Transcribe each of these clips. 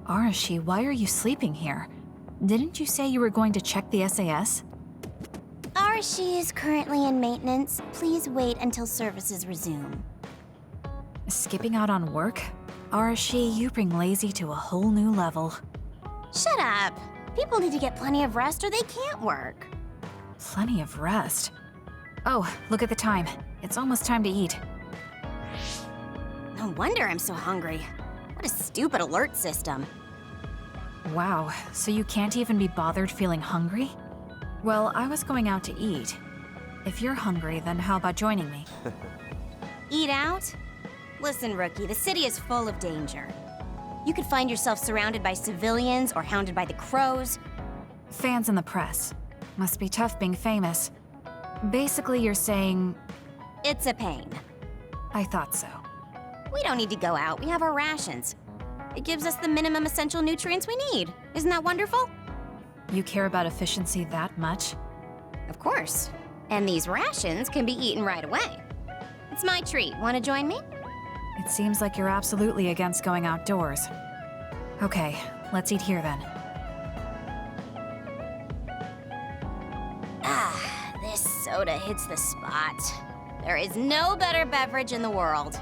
Arashi, why are you sleeping here? Didn't you say you were going to check the SAS? Arashi is currently in maintenance. Please wait until services resume. Skipping out on work? Arashi, you bring lazy to a whole new level. Shut up. People need to get plenty of rest or they can't work. Plenty of rest. Oh, look at the time. It's almost time to eat. No wonder I'm so hungry. What a stupid alert system. Wow, so you can't even be bothered feeling hungry? Well, I was going out to eat. If you're hungry, then how about joining me? Eat out? Listen, Rookie, the city is full of danger. You could find yourself surrounded by civilians or hounded by the crows. Fans in the press. Must be tough being famous. Basically, you're saying... It's a pain. I thought so. We don't need to go out. We have our rations. It gives us the minimum essential nutrients we need. Isn't that wonderful? You care about efficiency that much? Of course. And these rations can be eaten right away. It's my treat. Want to join me? It seems like you're absolutely against going outdoors. Okay, let's eat here then. Ah, this soda hits the spot. There is no better beverage in the world.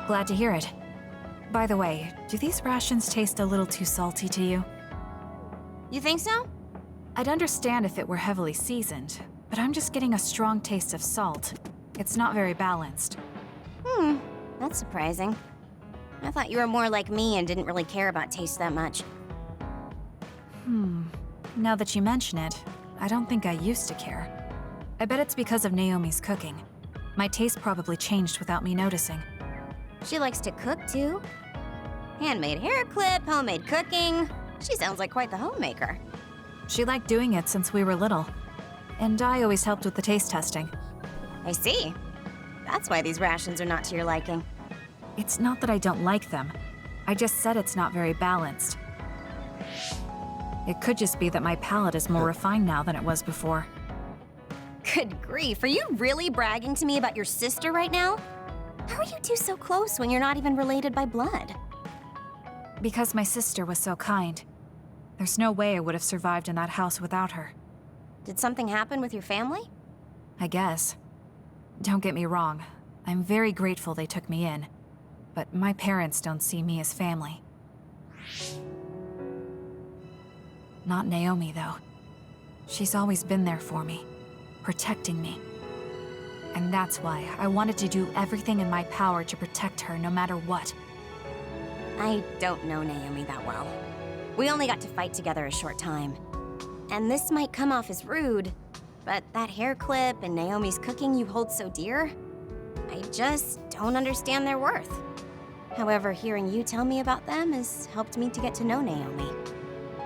Glad to hear it. By the way, do these rations taste a little too salty to you? You think so? I'd understand if it were heavily seasoned, but I'm just getting a strong taste of salt. It's not very balanced. That's surprising. I thought you were more like me and didn't really care about taste that much. Now that you mention it, I don't think I used to care. I bet it's because of Naomi's cooking. My taste probably changed without me noticing. She likes to cook, too. Handmade hair clip, homemade cooking. She sounds like quite the homemaker. She liked doing it since we were little. And I always helped with the taste testing. I see. That's why these rations are not to your liking. It's not that I don't like them. I just said it's not very balanced. It could just be that my palate is more refined now than it was before. Good grief, are you really bragging to me about your sister right now? How are you two so close when you're not even related by blood? Because my sister was so kind. There's no way I would have survived in that house without her. Did something happen with your family? I guess. Don't get me wrong. I'm very grateful they took me in. But my parents don't see me as family. Not Naomi, though. She's always been there for me, protecting me. And that's why I wanted to do everything in my power to protect her no matter what. I don't know Naomi that well. We only got to fight together a short time. And this might come off as rude, but that hair clip and Naomi's cooking you hold so dear, I just don't understand their worth. However, hearing you tell me about them has helped me to get to know Naomi.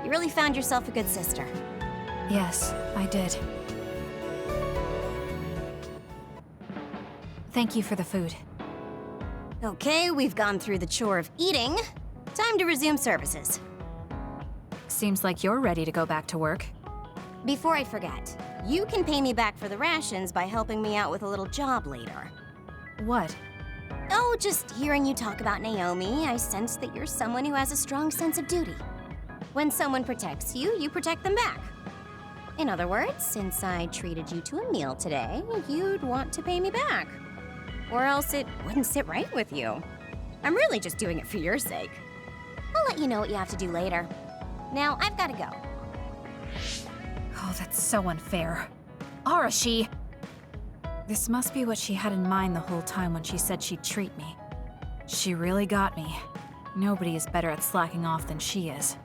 You really found yourself a good sister. Yes, I did. Thank you for the food. Okay, we've gone through the chore of eating. Time to resume services. Seems like you're ready to go back to work. Before I forget, you can pay me back for the rations by helping me out with a little job later. What? Oh, just hearing you talk about Naomi, I sense that you're someone who has a strong sense of duty. When someone protects you, you protect them back. In other words, since I treated you to a meal today, you'd want to pay me back. Or else it wouldn't sit right with you. I'm really just doing it for your sake. I'll let you know what you have to do later. Now, I've got to go. Oh, that's so unfair. Arashi! This must be what she had in mind the whole time when she said she'd treat me. She really got me. Nobody is better at slacking off than she is.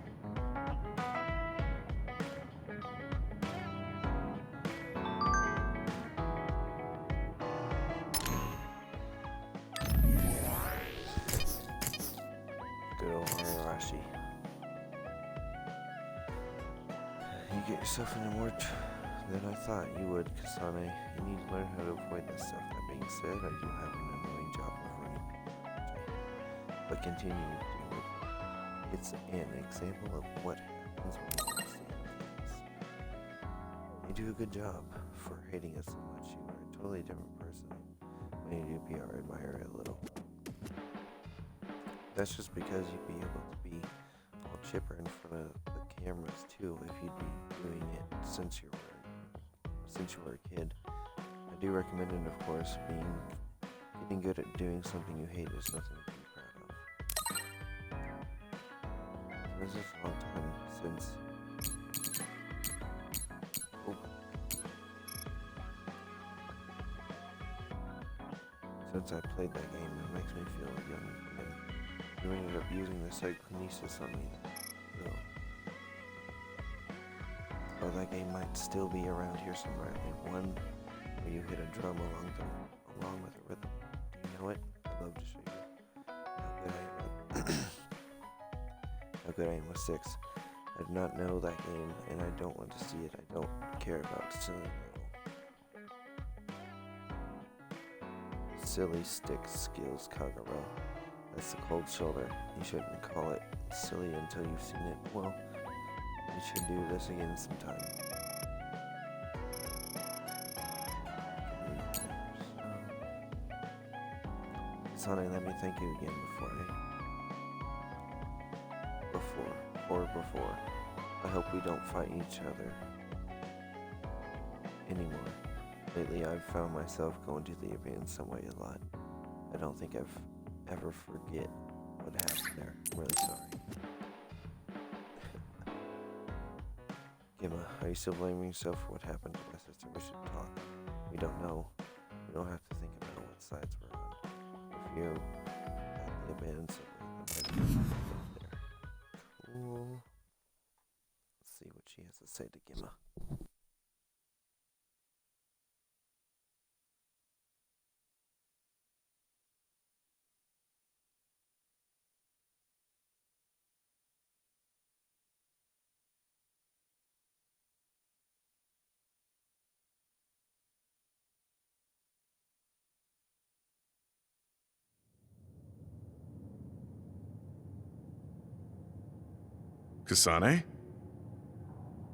Good old Arashi. You get yourself into more than I thought you would, Kasane. You need to learn how to avoid that stuff. That being said, I do have an annoying job of running people, but continue to do it. It's an example of what happens when you understand things. You do a good job for hating us so much. You are a totally different person when you do PR admire it a little. That's just because you'd be able to be chipper in front of the cameras too if you'd be doing it since you were a kid. I do recommend it, of course. Getting good at doing something you hate is nothing to be proud of. This is a long time since I played that game. It makes me feel young again. You ended up using the psychokinesis on me, though. Oh, that game might still be around here somewhere. I think one where you hit a drum along with a rhythm. Do you know it? I'd love to show you how good I am with 6. I do not know that game, and I don't want to see it. I don't care about silly stick skills, Kagura. That's the cold shoulder. You shouldn't call it silly until you've seen it. Well, we should do this again sometime. Kasane, let me thank you again before. I hope we don't fight each other anymore. Lately, I've found myself going to the abandoned somewhere a lot. I don't think I've ever forget what happened there. I'm really sorry. Gemma, are you still blaming yourself for what happened to my sister? We should talk. We don't know. We don't have to think about what sides we're on. If you at the abandoned somewhere, then maybe there. Cool. Let's see what she has to say to Gemma. Kasane?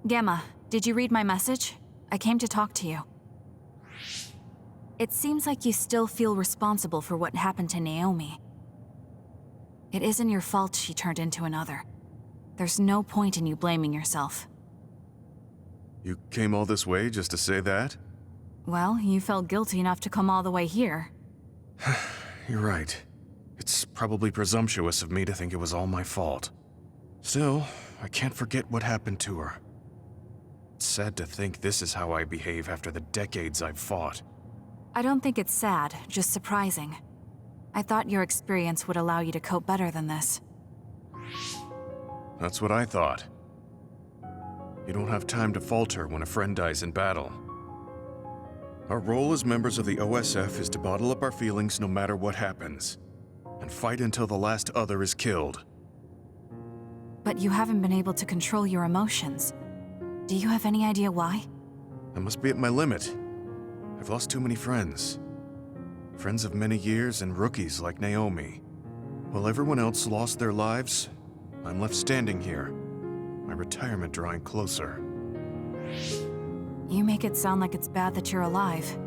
Gemma, did you read my message? I came to talk to you. It seems like you still feel responsible for what happened to Naomi. It isn't your fault she turned into another. There's no point in you blaming yourself. You came all this way just to say that? Well, you felt guilty enough to come all the way here. You're right. It's probably presumptuous of me to think it was all my fault. Still, I can't forget what happened to her. It's sad to think this is how I behave after the decades I've fought. I don't think it's sad, just surprising. I thought your experience would allow you to cope better than this. That's what I thought. You don't have time to falter when a friend dies in battle. Our role as members of the OSF is to bottle up our feelings no matter what happens, and fight until the last other is killed. But you haven't been able to control your emotions. Do you have any idea why? I must be at my limit. I've lost too many friends. Friends of many years and rookies like Naomi. While everyone else lost their lives, I'm left standing here, my retirement drawing closer. You make it sound like it's bad that you're alive.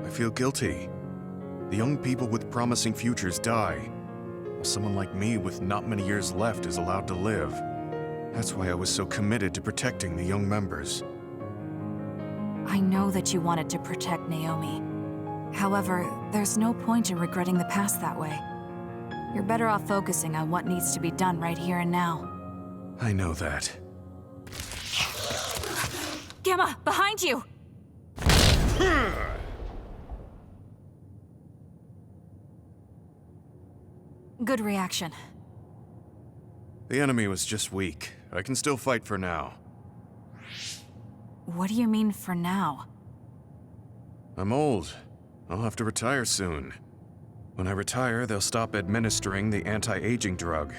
I feel guilty. The young people with promising futures die, while someone like me with not many years left is allowed to live. That's why I was so committed to protecting the young members. I know that you wanted to protect Naomi. However, there's no point in regretting the past that way. You're better off focusing on what needs to be done right here and now. I know that. Gemma, behind you! Good reaction. The enemy was just weak. I can still fight for now. What do you mean for now? I'm old. I'll have to retire soon. When I retire, they'll stop administering the anti-aging drug.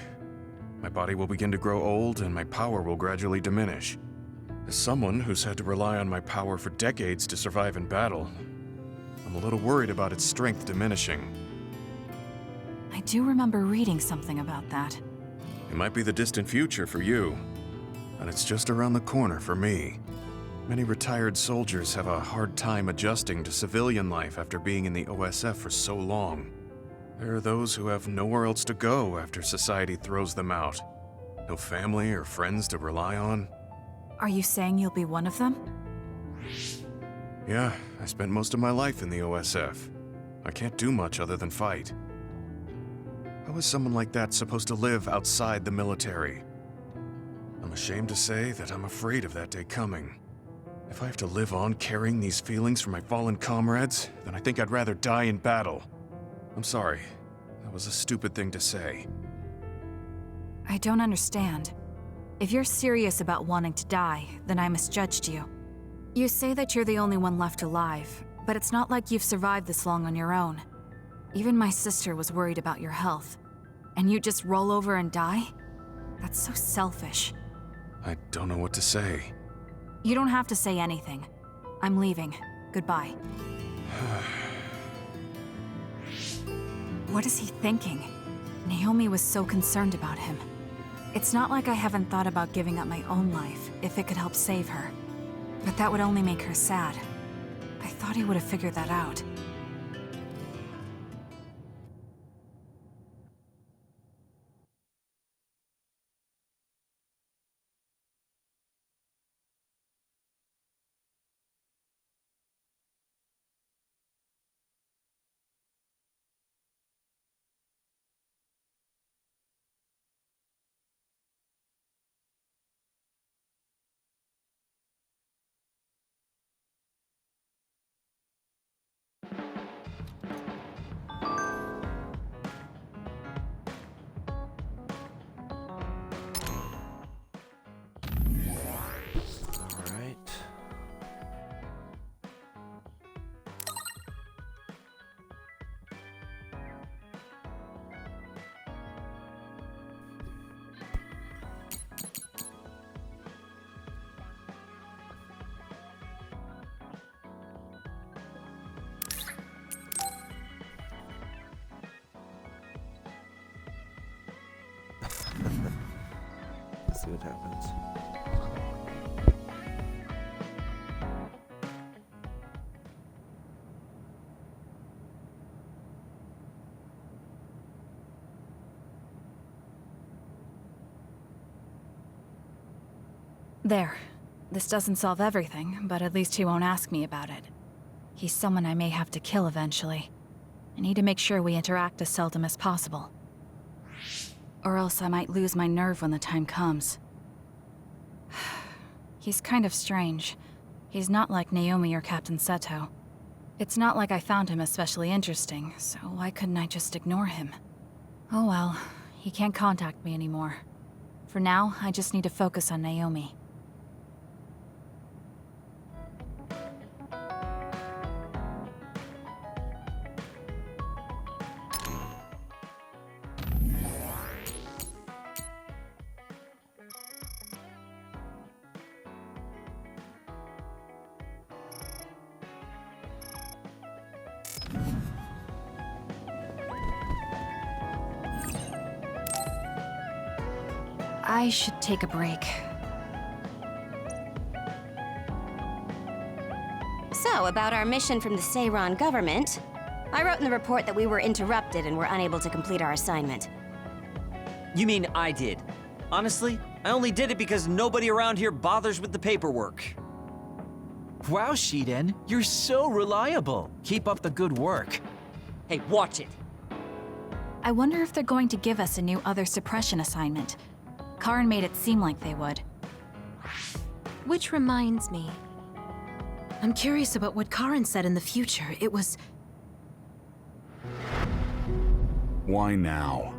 My body will begin to grow old and my power will gradually diminish. As someone who's had to rely on my power for decades to survive in battle, I'm a little worried about its strength diminishing. I do remember reading something about that. It might be the distant future for you, and it's just around the corner for me. Many retired soldiers have a hard time adjusting to civilian life after being in the OSF for so long. There are those who have nowhere else to go after society throws them out. No family or friends to rely on. Are you saying you'll be one of them? Yeah, I spent most of my life in the OSF. I can't do much other than fight. How is someone like that supposed to live outside the military? I'm ashamed to say that I'm afraid of that day coming. If I have to live on carrying these feelings for my fallen comrades, then I think I'd rather die in battle. I'm sorry. That was a stupid thing to say. I don't understand. If you're serious about wanting to die, then I misjudged you. You say that you're the only one left alive, but it's not like you've survived this long on your own. Even my sister was worried about your health. And you just roll over and die? That's so selfish. I don't know what to say. You don't have to say anything. I'm leaving. Goodbye. What is he thinking? Naomi was so concerned about him. It's not like I haven't thought about giving up my own life if it could help save her. But that would only make her sad. I thought he would have figured that out. Alright. Let's see what happens. There. This doesn't solve everything, but at least he won't ask me about it. He's someone I may have to kill eventually. I need to make sure we interact as seldom as possible. Or else I might lose my nerve when the time comes. He's kind of strange. He's not like Naomi or Captain Seto. It's not like I found him especially interesting, so why couldn't I just ignore him? Oh well, he can't contact me anymore. For now, I just need to focus on Naomi. I should take a break. So, about our mission from the Seiran government, I wrote in the report that we were interrupted and were unable to complete our assignment. You mean I did? Honestly, I only did it because nobody around here bothers with the paperwork. Wow, Shiden, you're so reliable. Keep up the good work. Hey, watch it! I wonder if they're going to give us a new other suppression assignment. Karin made it seem like they would. Which reminds me. I'm curious about what Karin said in the future. It was... Why now?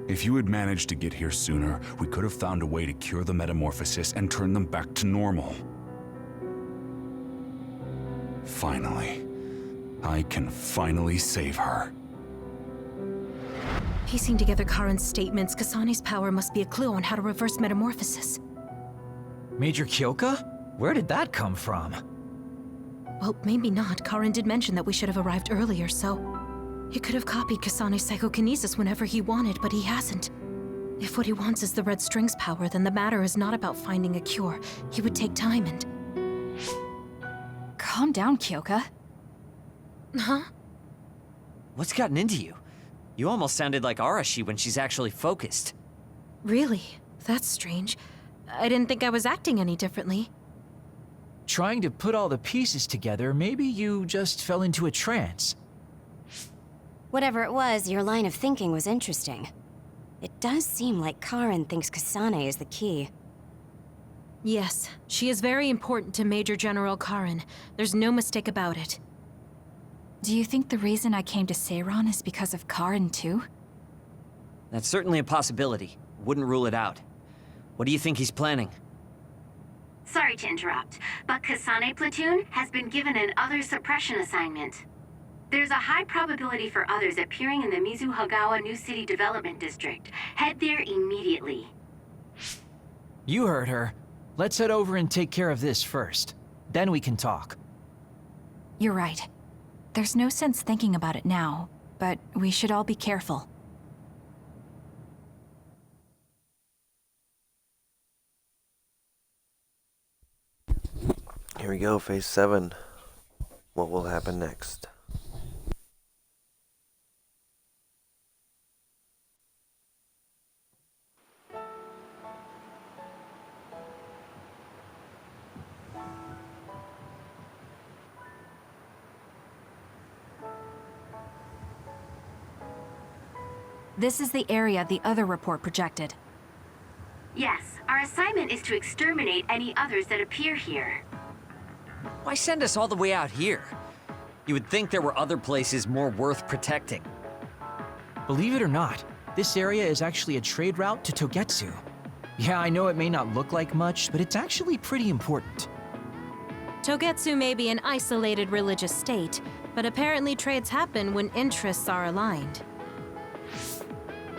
If you had managed to get here sooner, we could have found a way to cure the metamorphosis and turn them back to normal. Finally. I can finally save her. Piecing together Karin's statements, Kasane's power must be a clue on how to reverse metamorphosis. Major Kyoka? Where did that come from? Well, maybe not. Karin did mention that we should have arrived earlier, so... He could have copied Kasane's psychokinesis whenever he wanted, but he hasn't. If what he wants is the Red String's power, then the matter is not about finding a cure. He would take time and... Calm down, Kyoka. Huh? What's gotten into you? You almost sounded like Arashi when she's actually focused. Really? That's strange. I didn't think I was acting any differently. Trying to put all the pieces together, maybe you just fell into a trance. Whatever it was, your line of thinking was interesting. It does seem like Karen thinks Kasane is the key. Yes, she is very important to Major General Karen. There's no mistake about it. Do you think the reason I came to Seiran is because of Karen too? That's certainly a possibility. Wouldn't rule it out. What do you think he's planning? Sorry to interrupt, but Kasane Platoon has been given an other suppression assignment. There's a high probability for others appearing in the Mizuhagawa New City Development District. Head there immediately. You heard her. Let's head over and take care of this first. Then we can talk. You're right. There's no sense thinking about it now, but we should all be careful. Here we go, phase 7. What will happen next? This is the area the other report projected. Yes, our assignment is to exterminate any others that appear here. Why send us all the way out here? You would think there were other places more worth protecting. Believe it or not, this area is actually a trade route to Togetsu. Yeah, I know it may not look like much, but it's actually pretty important. Togetsu may be an isolated religious state, but apparently trades happen when interests are aligned.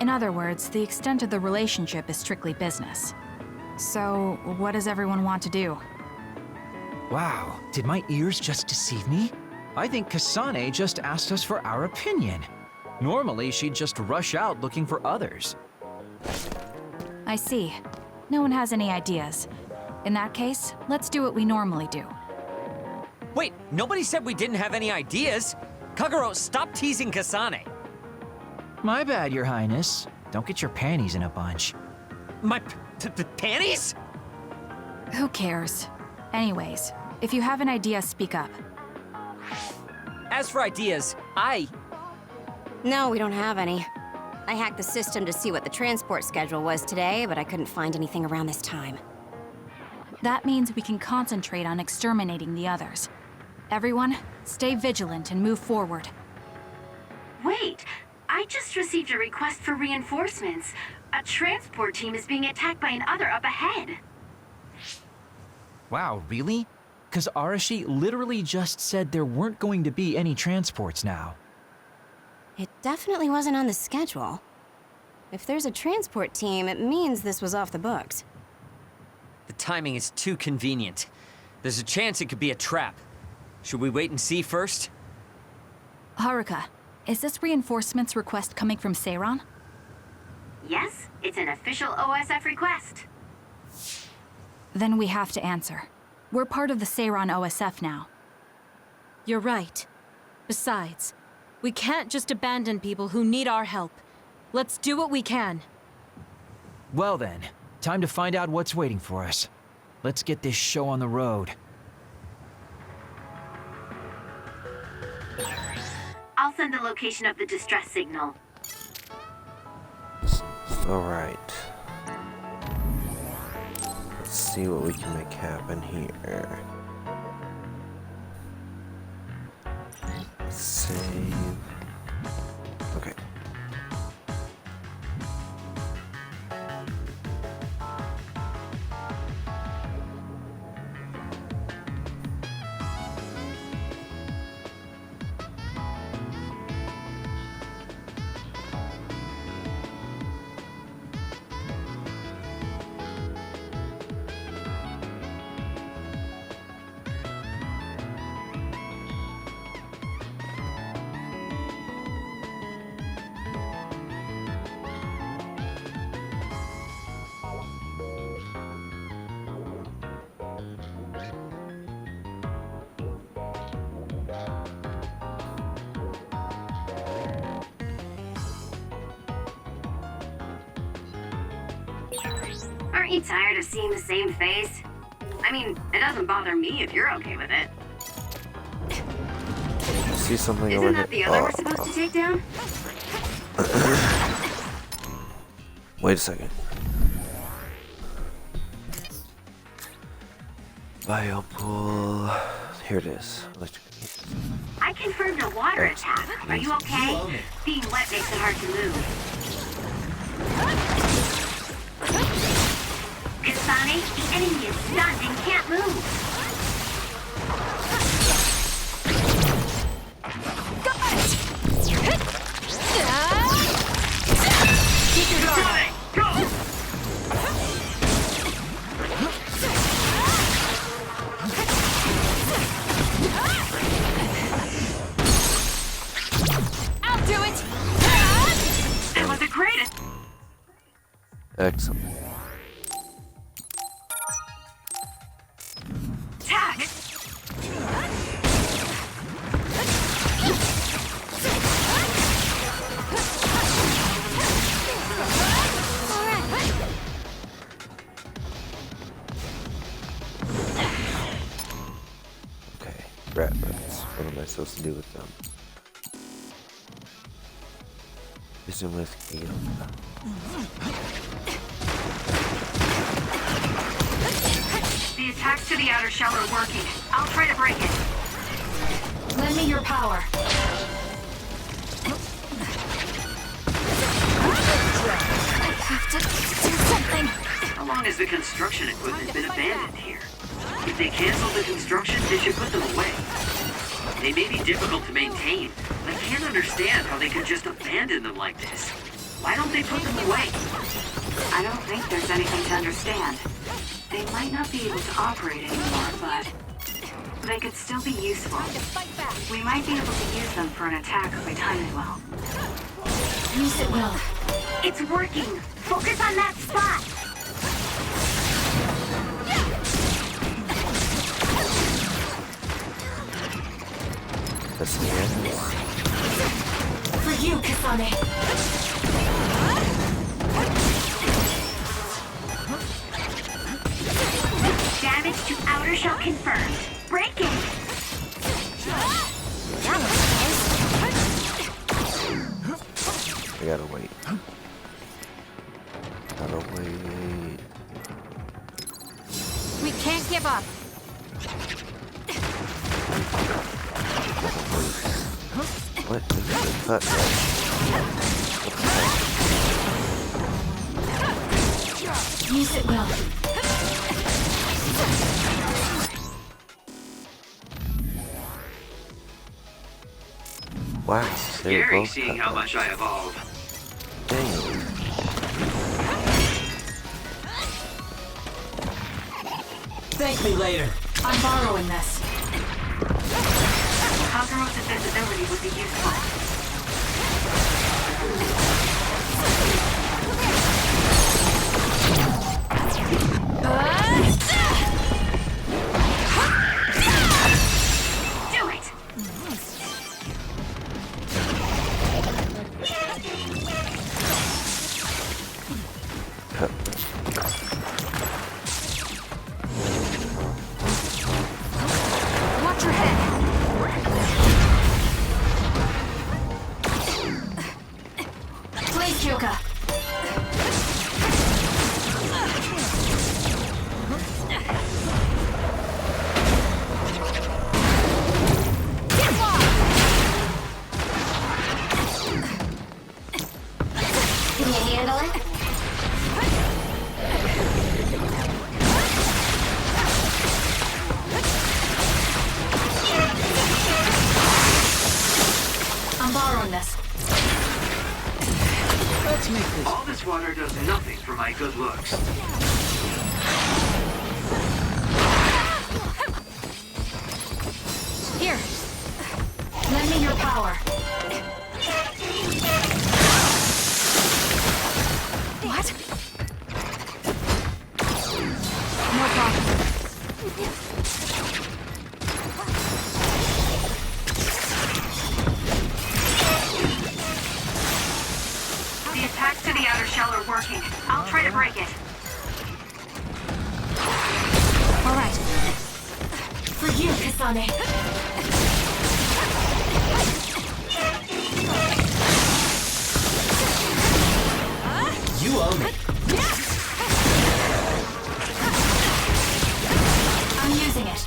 In other words, the extent of the relationship is strictly business. So, what does everyone want to do? Wow, did my ears just deceive me? I think Kasane just asked us for our opinion. Normally, she'd just rush out looking for others. I see. No one has any ideas. In that case, let's do what we normally do. Wait, nobody said we didn't have any ideas. Kagero, stop teasing Kasane. My bad, Your Highness. Don't get your panties in a bunch. My panties? Who cares? Anyways, if you have an idea, speak up. As for ideas, No, we don't have any. I hacked the system to see what the transport schedule was today, but I couldn't find anything around this time. That means we can concentrate on exterminating the others. Everyone, stay vigilant and move forward. Wait, I just received a request for reinforcements. A transport team is being attacked by an other up ahead. Wow, really? Because Arashi literally just said there weren't going to be any transports now. It definitely wasn't on the schedule. If there's a transport team, it means this was off the books. the timing is too convenient. There's a chance it could be a trap. Should we wait and see first? Haruka, is this reinforcements request coming from Seiran? Yes, it's an official OSF request. Then we have to answer. We're part of the Seiran OSF now. You're right. Besides, we can't just abandon people who need our help. Let's do what we can. Well then, time to find out what's waiting for us. Let's get this show on the road. I'll send the location of the distress signal. Alright. Let's see what we can make happen here. Save. Okay. Aren't you tired of seeing the same face? I mean, it doesn't bother me if you're okay with it. I see something over Isn't here. that the other we're supposed to take down? Wait a second. Biopool. Here it is. I confirmed a water attack. Are you okay? Being wet makes it hard to move. Kasane, the enemy is stunned and can't move. Keep your guard. Go! I'll do it. That was the greatest. Excellent. Attack! Okay. Rat rats. What am I supposed to do with them? Resume with Yoga. The attacks to the outer shell are working. I'll try to break it. Lend me your power. I have to do something. How long has the construction equipment been abandoned here? If they canceled the construction, they should put them away. They may be difficult to maintain. I can't understand how they could just abandon them like this. Why don't they put them away? I don't think there's anything to understand. They might not be able to operate anymore, but they could still be useful. We might be able to use them for an attack if we time it well. Use it well. It's working! Focus on that spot! That's the end. For you, Kasane. Damage to outer shell confirmed. Break it! I gotta wait. Gotta wait. We can't give up. What is the cut? Use it well. Wow, they were Scary both seeing cut how off. much I evolved. Dang. Thank me later. I'm borrowing this. Cosmos' invisibility would be useful. Do it! Cut. Watch your head. Please, Kyoka. Can you handle it? I'm borrowing this. Let's make this. All this water does nothing for my good looks. Here. Lend me your power. What? No problem. The attacks to the outer shell are working. I'll try to break it. Kasane. You owe me. I'm using it.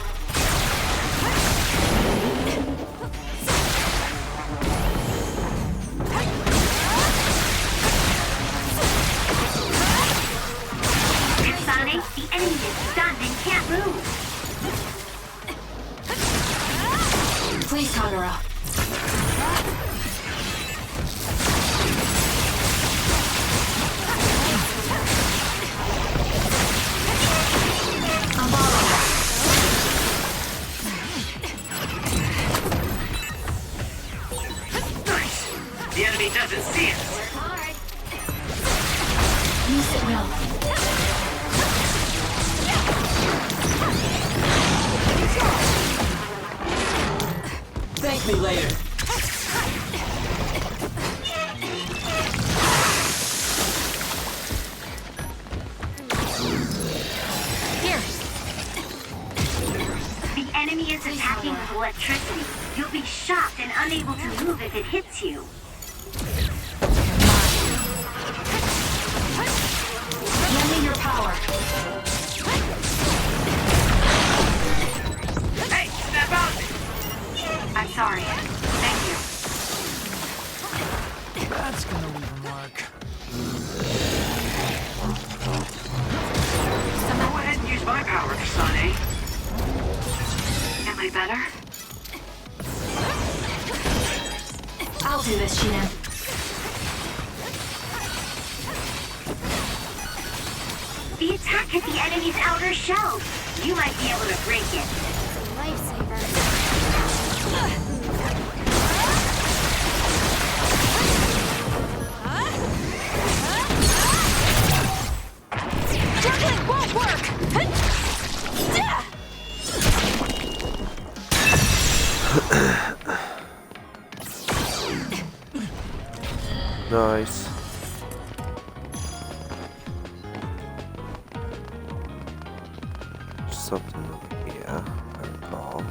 Kasane, the enemy is stunned and can't move. Please, Kagura. I'm borrowing it. Nice. The enemy doesn't see us. Use it well. Thank me later. Here. The enemy is attacking with electricity. You'll be shocked and unable to move if it hits you. Lend me your power. Hey, snap out of it! I'm sorry. Thank you. That's gonna leave a mark. Go ahead and use my power, Kasane. Am I better? I'll do this, Shinen. The attack hit the enemy's outer shell. You might be able to break it. Lifesaver. Juggling won't work! Nice. Something, yeah, I recall.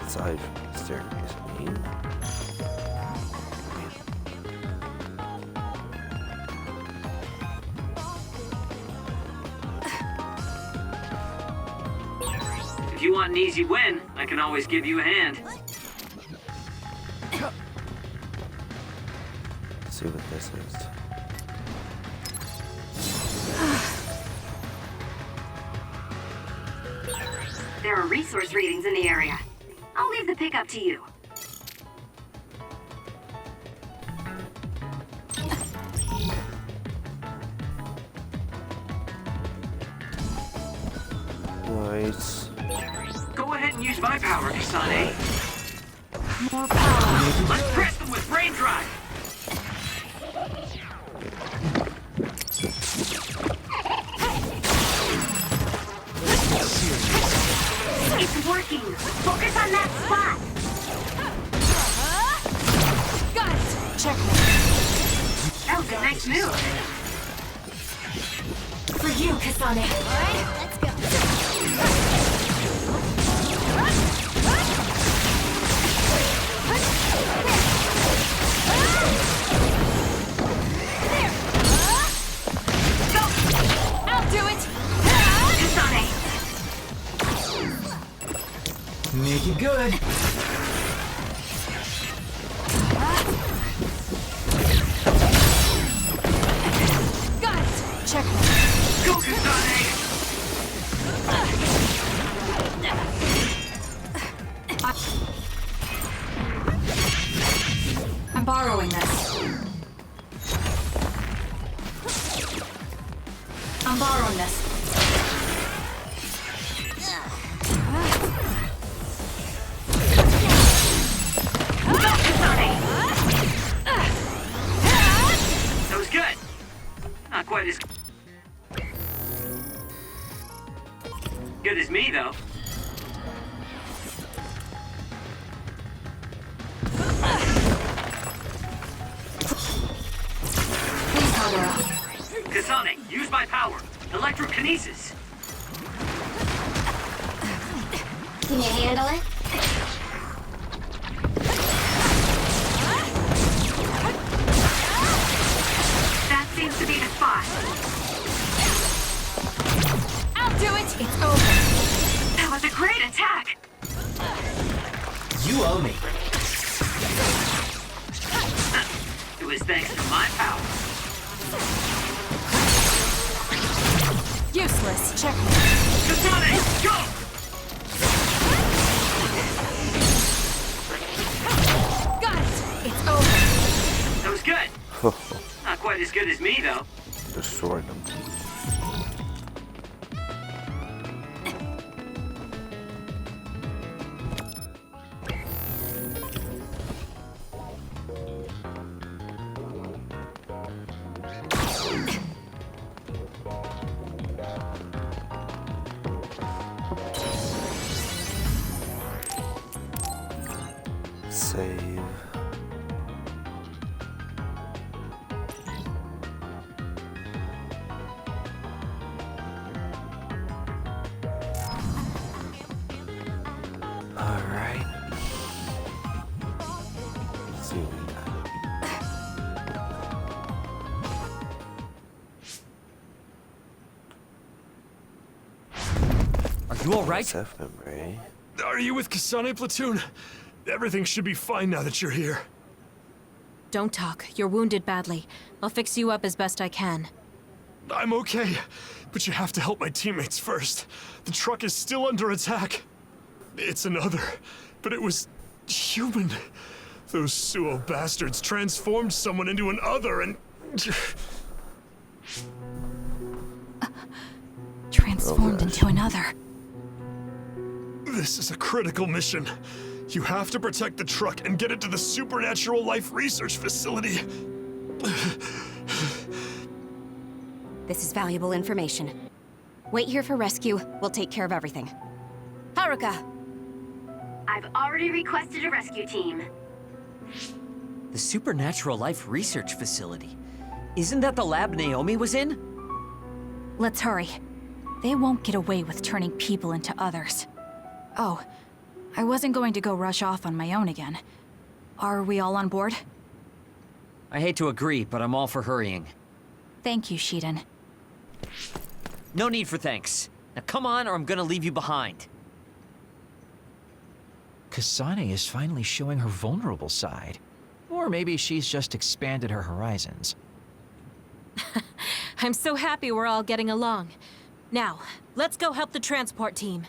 Aside from the staircase, I mean. If you want an easy win, I can always give you a hand. Let's see what this is. There are resource readings in the area. I'll leave the pickup to you. Nice. Go ahead and use my power, Kasane. More power. Let's press them with brain drive! It's working. Focus on that spot. Got it! Checkmate. That was a nice move. For you, Kasane. Alright, let's go. I'll do it! Kasane, Make it good. Got it! Checkmate. Go, Kasane! I'm borrowing this. I'm borrowing this. That was good. Not quite as good as me, though. Please, Kagura. Kasane, use my power. Electrokinesis. Can you handle it? That seems to be the spot. I'll do it! It's over. That was a great attack! You owe me. It was thanks to my power. Useless. Check me. Kasane, go! Got it! It's over. That was good. Not quite as good as me, though. Destroyed them. Save. Alright. Let's see what we got. Are you alright? SF number, eh? Are you with Kasane platoon? Everything should be fine now that you're here. Don't talk. You're wounded badly. I'll fix you up as best I can. I'm okay, but you have to help my teammates first. The truck is still under attack. It's another, but it was human. Those Suo bastards transformed someone into an other and... Transformed into another. This is a critical mission. You have to protect the truck and get it to the Supernatural Life Research Facility. This is valuable information. Wait here for rescue. We'll take care of everything. Haruka! I've already requested a rescue team. The Supernatural Life Research Facility. Isn't that the lab Naomi was in? Let's hurry. They won't get away with turning people into others. Oh, I wasn't going to go rush off on my own again. Are we all on board? I hate to agree, but I'm all for hurrying. Thank you, Shiden. No need for thanks. Now come on, or I'm gonna leave you behind. Kasane is finally showing her vulnerable side. Or maybe she's just expanded her horizons. I'm so happy we're all getting along. Now, let's go help the transport team.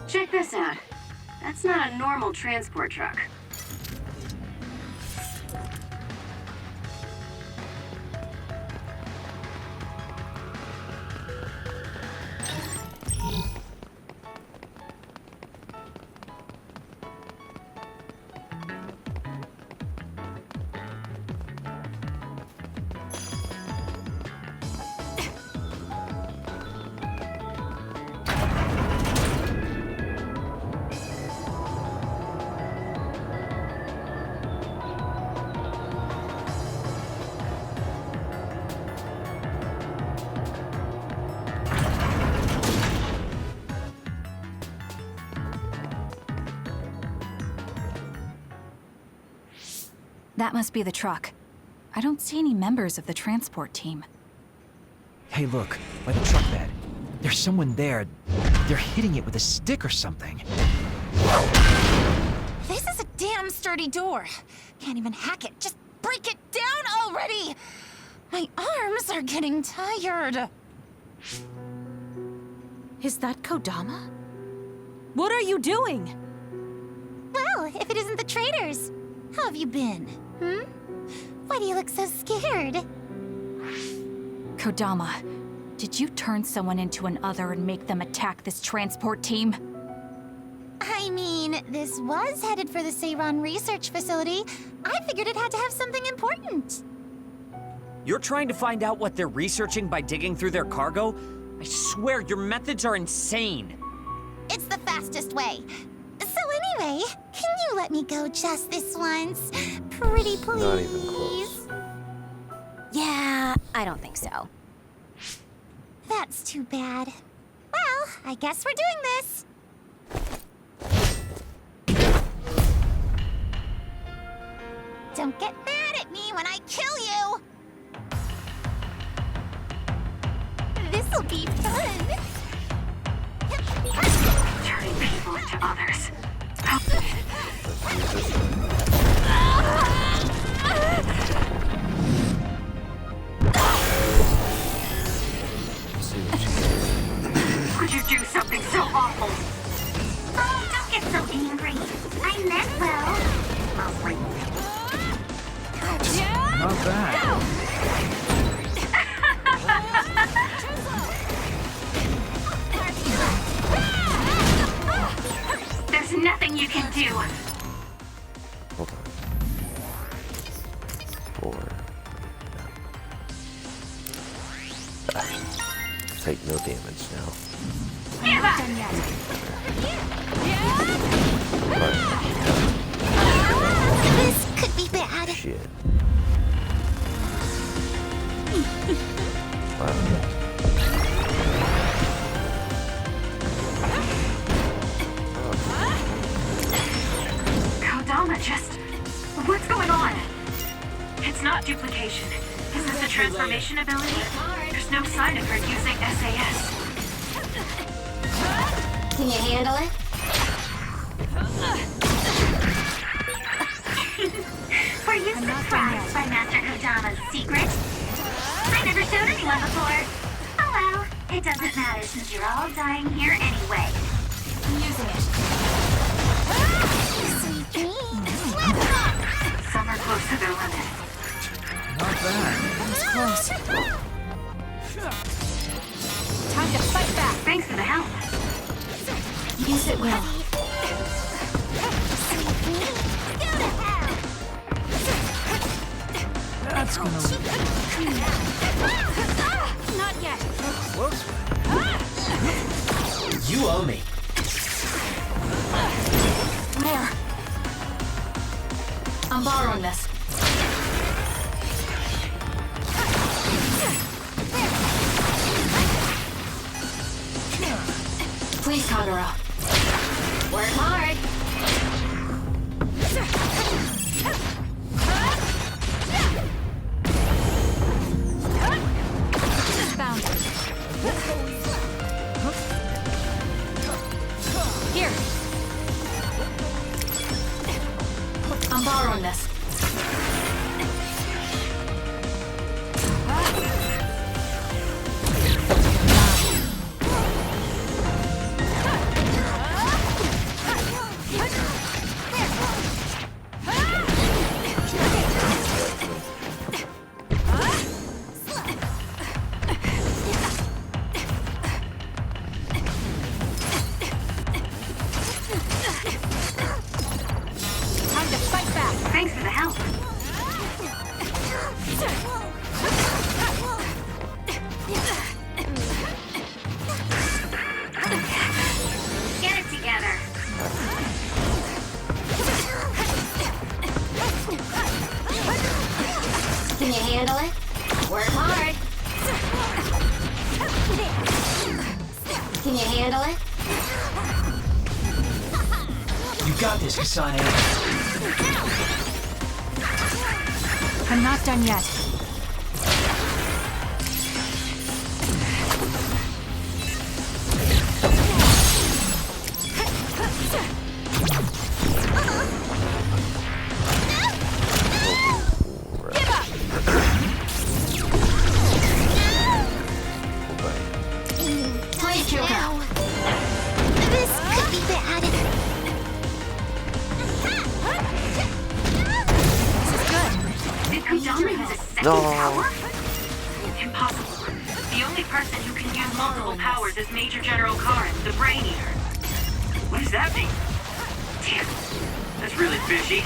Check this out. That's not a normal transport truck. That must be the truck. I don't see any members of the transport team. Hey, look, by the truck bed. There's someone there. They're hitting it with a stick or something. This is a damn sturdy door. Can't even hack it. Just break it down already! My arms are getting tired. Is that Kodama? What are you doing? Well, if it isn't the traitors. How have you been? Why do you look so scared? Kodama, did you turn someone into an other and make them attack this transport team? I mean, this was headed for the Seiran Research Facility. I figured it had to have something important. You're trying to find out what they're researching by digging through their cargo? I swear, your methods are insane. It's the fastest way. So anyway, can you let me go just this once? Pretty please? Not even close. Yeah, I don't think so. That's too bad. Well, I guess we're doing this. Don't get mad at me when I kill you! This'll be fun! Turning people into others. Let's use this one. Let's see what she does. Could you do something so awful? Oh, don't get so angry. I meant well. Not bad. There's nothing you can do. Hold on. 4. Take no damage now. Give up! This could be bad. Shit. Wow. Kodama just... What's going on? It's not duplication. Is this a transformation ability? There's no sign of her using SAS. Can you handle it? Were you surprised by Master Kodama's secret? I never showed anyone before. Oh well, it doesn't matter since you're all dying here anyway. I'm using it. Sweet dreams. Some are close to their limit. Not bad. That was close. Time to fight back. Thanks for the help. Use it well. That's gonna look Not yet. close. You owe me. Where? I'm borrowing this. Please, Kagura. Work hard. Found it. Here. I'm borrowing this. Time to fight back. Thanks for the help. Get it together. Can you handle it? Work hard. Can you handle it? You got this, Kasane. I'm not done yet. Please, Kyoko. Ow. This could be bad. Did Kodama use a second power? Impossible. The only person who can use multiple powers is Major General Karen, the Brain Eater. What does that mean? Damn, that's really fishy.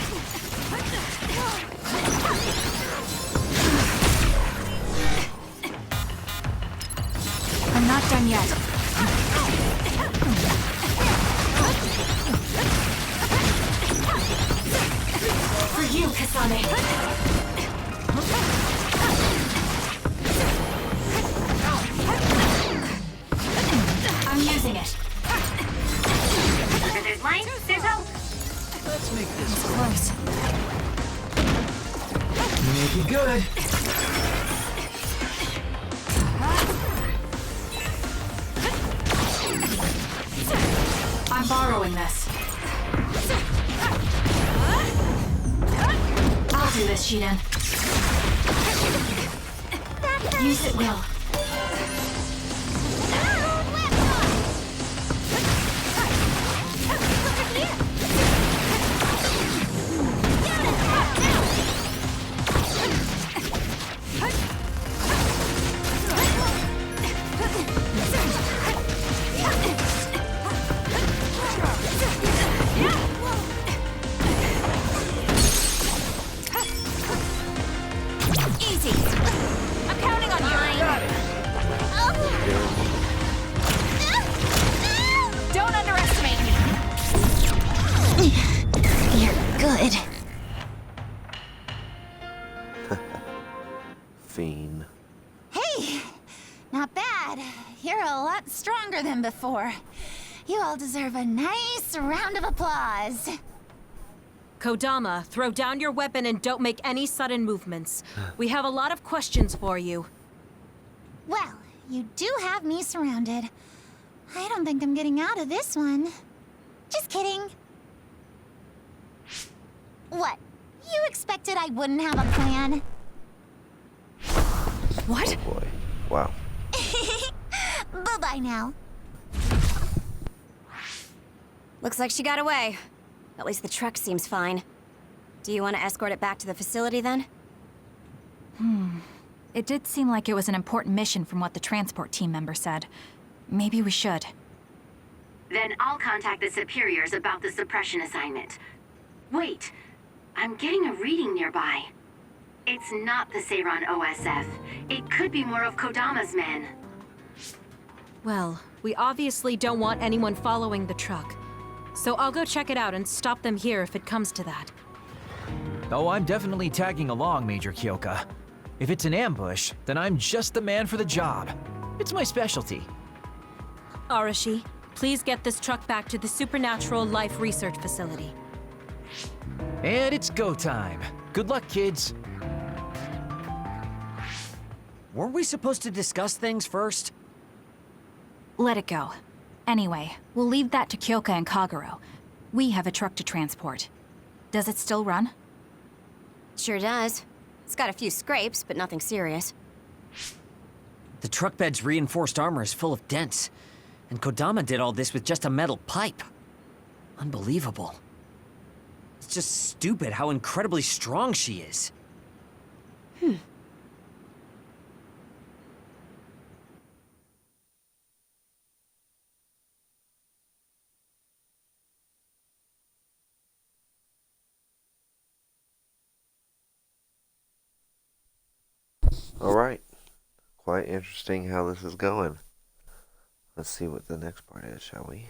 I'm not done yet. For you, Kasane. Looking good. I'm borrowing this. I'll do this, Shiden. Use it well. Easy. I'm counting on you. Don't underestimate me. You're good. Fiend. Hey, not bad. You're a lot stronger than before. You all deserve a nice round of applause. Kodama, throw down your weapon and don't make any sudden movements. We have a lot of questions for you. Well, you do have me surrounded. I don't think I'm getting out of this one. Just kidding. What? You expected I wouldn't have a plan? What? Oh boy. Wow. Bye-bye now. Looks like she got away. At least the truck seems fine. Do you want to escort it back to the facility then? It did seem like it was an important mission from what the transport team member said. Maybe we should. Then I'll contact the superiors about the suppression assignment. Wait, I'm getting a reading nearby. It's not the Seiran OSF. It could be more of Kodama's men. Well, we obviously don't want anyone following the truck. So I'll go check it out and stop them here if it comes to that. Oh, I'm definitely tagging along, Major Kyoka. If it's an ambush, then I'm just the man for the job. It's my specialty. Arashi, please get this truck back to the Supernatural Life Research Facility. And it's go time. Good luck, kids. Weren't we supposed to discuss things first? Let it go. Anyway, we'll leave that to Kyoka and Kagero. We have a truck to transport. Does it still run? Sure does. It's got a few scrapes, but nothing serious. The truck bed's reinforced armor is full of dents, and Kodama did all this with just a metal pipe. Unbelievable. It's just stupid how incredibly strong she is. Alright. Quite interesting how this is going. Let's see what the next part is, shall we?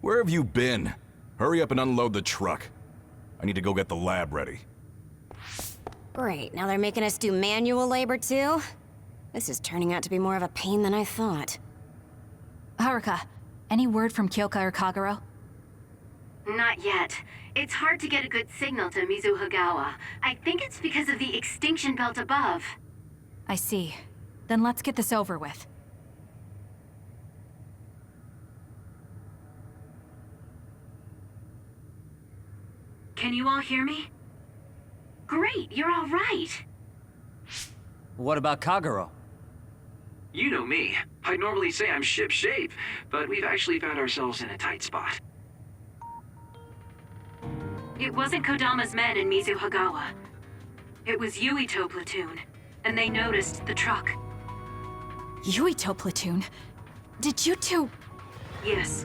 Where have you been? Hurry up and unload the truck. I need to go get the lab ready. Great, now they're making us do manual labor too? This is turning out to be more of a pain than I thought. Haruka, any word from Kyoka or Kagero? Not yet. It's hard to get a good signal to Mizuhagawa. I think it's because of the extinction belt above. I see. Then let's get this over with. Can you all hear me? Great, you're all right. What about Kagero? You know me. I'd normally say I'm ship-shape, but we've actually found ourselves in a tight spot. It wasn't Kodama's men in Mizuhagawa. It was Yuito platoon, and they noticed the truck. Yuito platoon? Did you two... Yes,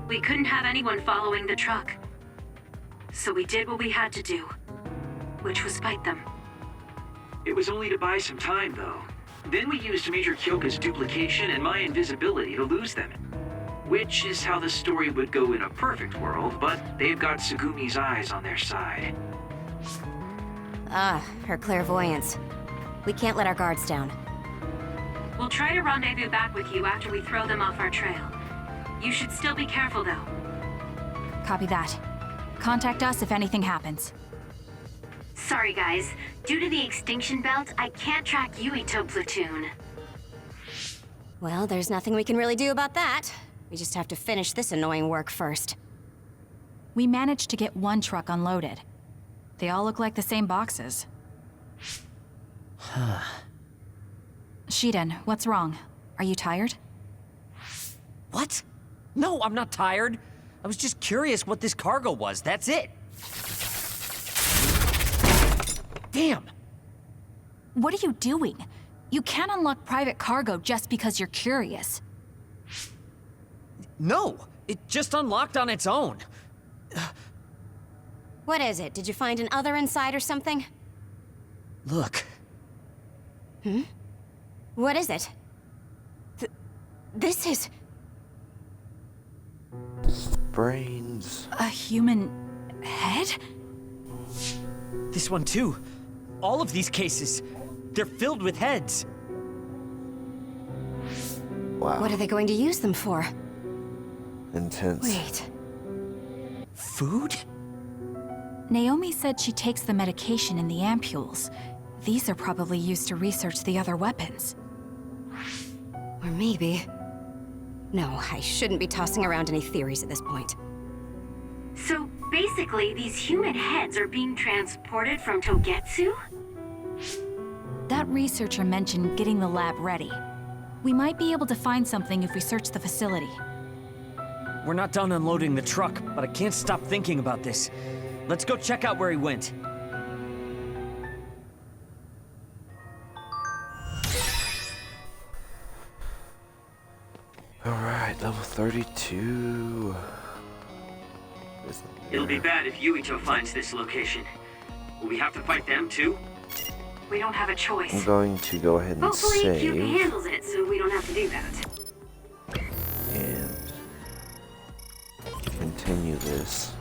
we couldn't have anyone following the truck. So we did what we had to do, which was fight them. It was only to buy some time, though. Then we used Major Kyoka's duplication and my invisibility to lose them. Which is how the story would go in a perfect world, but they've got Segumi's eyes on their side. Her clairvoyance. We can't let our guards down. We'll try to rendezvous back with you after we throw them off our trail. You should still be careful, though. Copy that. Contact us if anything happens. Sorry, guys. Due to the extinction belt, I can't track Yuito platoon. Well, there's nothing we can really do about that. We just have to finish this annoying work first. We managed to get one truck unloaded. They all look like the same boxes. Shiden, what's wrong? Are you tired? What? No, I'm not tired. I was just curious what this cargo was, that's it. Damn! What are you doing? You can't unlock private cargo just because you're curious. No, it just unlocked on its own. What is it? Did you find an other inside or something? Look. What is it? This is... Brains. A human head? This one too. All of these cases. They're filled with heads. Wow. What are they going to use them for? Intense. Wait. Food? Naomi said she takes the medication in the ampules. These are probably used to research the other weapons. Or maybe... No, I shouldn't be tossing around any theories at this point. So, basically, these human heads are being transported from Togetsu? That researcher mentioned getting the lab ready. We might be able to find something if we search the facility. We're not done unloading the truck, but I can't stop thinking about this. Let's go check out where he went. Alright, level 32. It'll be bad if Yuito finds this location. Will we have to fight them too? We don't have a choice. I'm going to go ahead and Hopefully, save. Cute handles it, so we don't have to do that. And continue this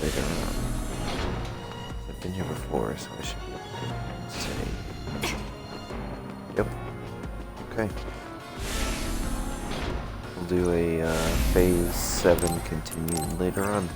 later on. I've been here before, so I should be able to save. Yep. Okay. We'll do a phase 7 continuing later on.